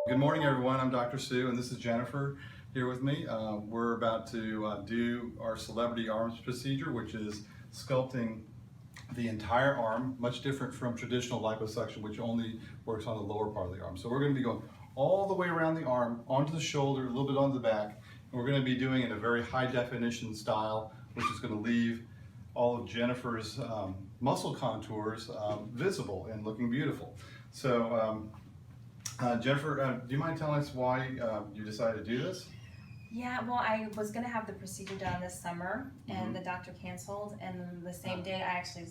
Good morning, everyone. I'm Dr. Sue, and this is Jennifer here with me. We're about to do our Celebrity Arms procedure, which is sculpting the entire arm, much different from traditional liposuction, which only works on the lower part of the arm. So we're going to be going all the way around the arm, onto the shoulder, a little bit onto the back, and we're going to be doing it in a very high definition style, which is going to leave all of Jennifer's muscle contours visible and looking beautiful. So Jennifer, do you mind telling us why you decided to do this? Yeah, well, I was going to have the procedure done this summer, and the doctor canceled, and then the same day I actually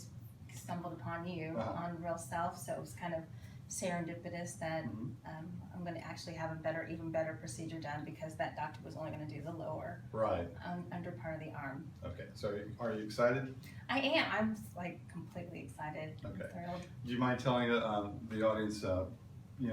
stumbled upon you on Real Self, so it was kind of serendipitous that I'm going to actually have a even better procedure done, because that doctor was only going to do the lower under part of the arm. Okay, so are you excited? I am. I'm like completely excited. Okay. I'm thrilled. Do you mind telling the audience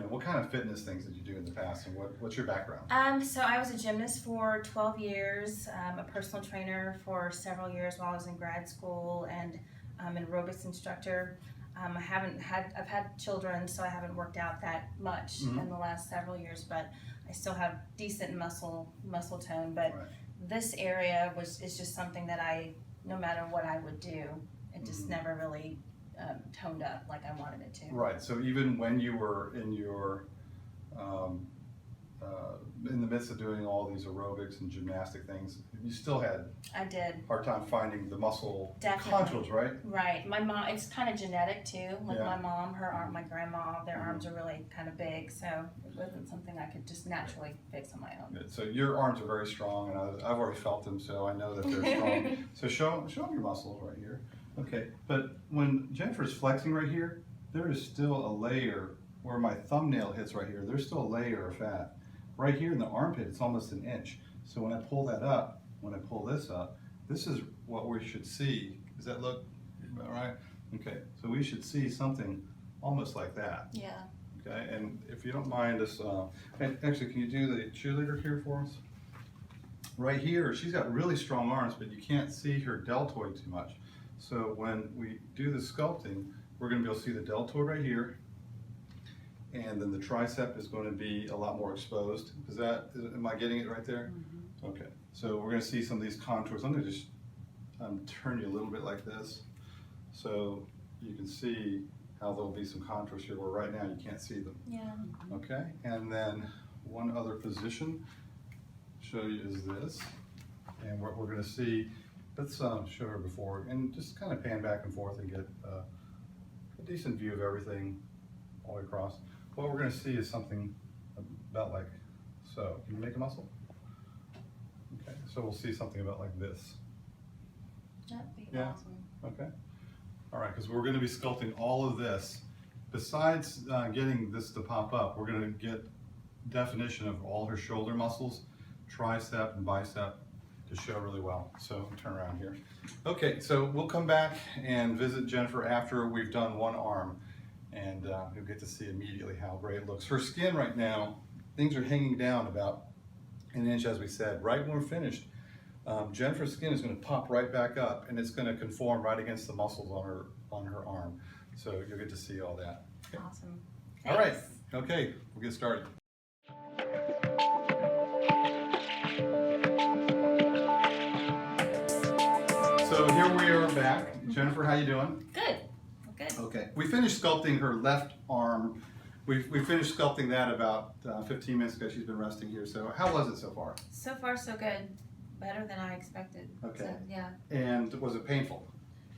what kind of fitness things did you do in the past, and what's your background? So I was a gymnast for 12 years, a personal trainer for several years while I was in grad school, and an aerobics instructor. I've had children, so I haven't worked out that much in the last several years, but I still have decent muscle tone. But this area is just something that no matter what I would do, it just never really toned up like I wanted it to. Right. So even when you were in in the midst of doing all these aerobics and gymnastic things, you still had I did hard time finding the muscle Definitely. contours, right? Right. My mom, it's kind of genetic too. Like Yeah. my mom, her arm, my grandma, their arms are really kind of big, so it wasn't something I could just naturally fix on my own. Good. So your arms are very strong, and I've already felt them, so I know that they're strong. So show them your muscles right here. Okay, but when Jennifer's flexing right here, there is still a layer where my thumbnail hits right here. There's still a layer of fat. Right here in the armpit, it's almost an inch. So when I pull that up, when I pull this up, this is what we should see. Does that look all right? Okay, so we should see something almost like that. Yeah. Okay, and if you don't mind us, actually, can you do the cheerleader here for us? Right here, she's got really strong arms, but you can't see her deltoid too much. So when we do the sculpting, we're going to be able to see the deltoid right here, and then the tricep is going to be a lot more exposed. Am I getting it right there? Okay, so we're going to see some of these contours. I'm going to just turn you a little bit like this, so you can see how there'll be some contours here where right now you can't see them. Yeah. Okay, and then one other position show you is this, and what we're going to see. Let's show her before and just kind of pan back and forth and get a decent view of everything all the way across. What we're going to see is something about like so. Can you make a muscle? Okay, so we'll see something about like this. That'd be Yeah. awesome. Okay. All right, because we're going to be sculpting all of this. Besides getting this to pop up, we're going to get definition of all her shoulder muscles, tricep and bicep, to show really well. So turn around here. Okay, so we'll come back and visit Jennifer after we've done one arm, and you'll get to see immediately how great it looks. Her skin right now, things are hanging down about an inch, as we said. Right when we're finished, Jennifer's skin is going to pop right back up, and it's going to conform right against the muscles on her arm. So you'll get to see all that. Okay. Awesome. All right. Thanks. Okay, we'll get started. So here we are back. Jennifer, how you doing? Good. Good. Okay. We finished sculpting her left arm. We finished sculpting that about 15 minutes ago. She's been resting here. So how was it so far? So far, so good. Better than I expected. Okay. So, yeah. And was it painful?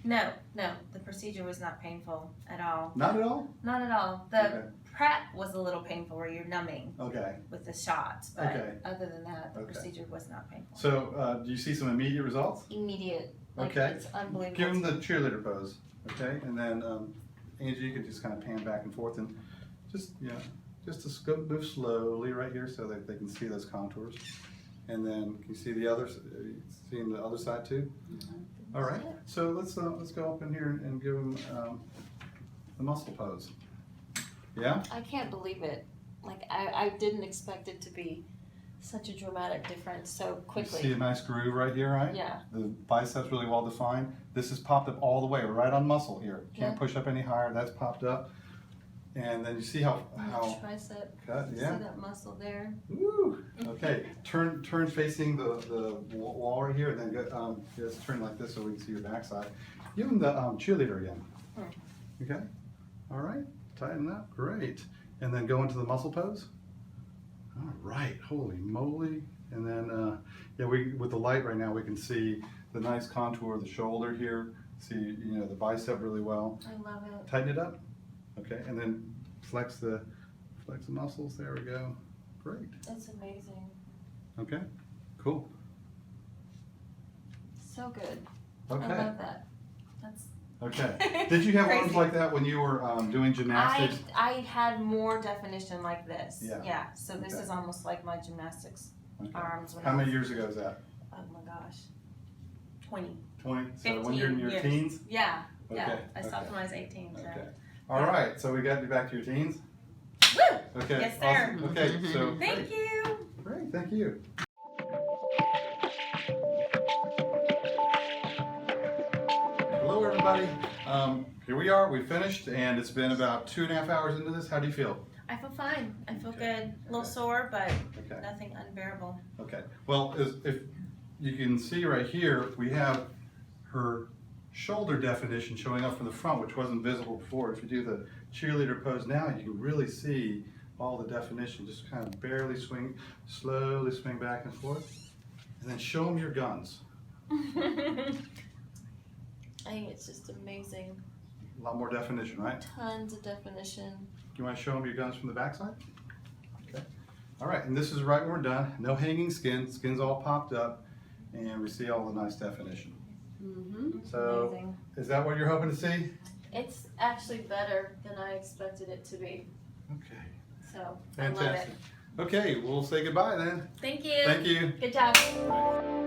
No. The procedure was not painful at all. Not at all? Not at all. The prep was a little painful where you're numbing Okay. with the shots, but Okay. other than that, the Okay. procedure was not painful. So do you see some immediate results? Immediate. Like, Okay. It's unbelievable. Give them the cheerleader pose, okay? And then Angie, you can just kind of pan back and forth and just to move slowly right here so that they can see those contours. And then can you see the other? Seeing the other side too? All right. So let's go up in here and give them the muscle pose. Yeah. I can't believe it. Like I didn't expect it to be such a dramatic difference so quickly. You see a nice groove right here, right? Yeah. The biceps really well defined. This is popped up all the way, right on muscle here. Can't Yeah. push up any higher. That's popped up. And then you see how tricep. cut, See yeah. that muscle there? Woo. Okay, turn facing the wall right here, and then go, just turn like this so we can see your backside. Give them the cheerleader again. Okay, all right, tighten up, great. And then go into the muscle pose. All right, holy moly. And then, yeah, with the light right now, we can see the nice contour of the shoulder here. See, the bicep really well. I love it. Tighten it up. Okay, and then flex the muscles. There we go. Great. That's amazing. Okay, cool. So good. Okay. I love that. That's Okay. Did you have arms Crazy. like that when you were doing gymnastics? I had more definition like this. Yeah. So this Okay. is almost like my gymnastics Okay. arms. When How I many was- years ago is that? Oh my gosh. 20. 20? So 15 when you're in your years. teens? Yeah. Yeah. Okay, I stopped okay. when I was 18. So. Okay. All right, so we got you back to your teens? Woo! Okay. Yes, sir. Awesome. Okay, so Thank you. Great, thank you. Hello, everybody. Here we are. We finished, and it's been about 2.5 hours into this. How do you feel? I feel fine. I feel Okay. good. A little sore, but Okay. nothing unbearable. Okay. Well, if you can see right here, we have her shoulder definition showing up from the front, which wasn't visible before. If you do the cheerleader pose now, you can really see all the definition. Just kind of barely swing, slowly swing back and forth. And then show them your guns. I think it's just amazing. A lot more definition, right? Tons of definition. You want to show them your guns from the backside? Okay. All right, and this is right when we're done. No hanging skin. Skin's all popped up, and we see all the nice definition. Mm-hmm. So, Amazing. is that what you're hoping to see? It's actually better than I expected it to be. Okay. So I love it. Fantastic. Okay, we'll say goodbye then. Thank you. Thank you. good job. Bye.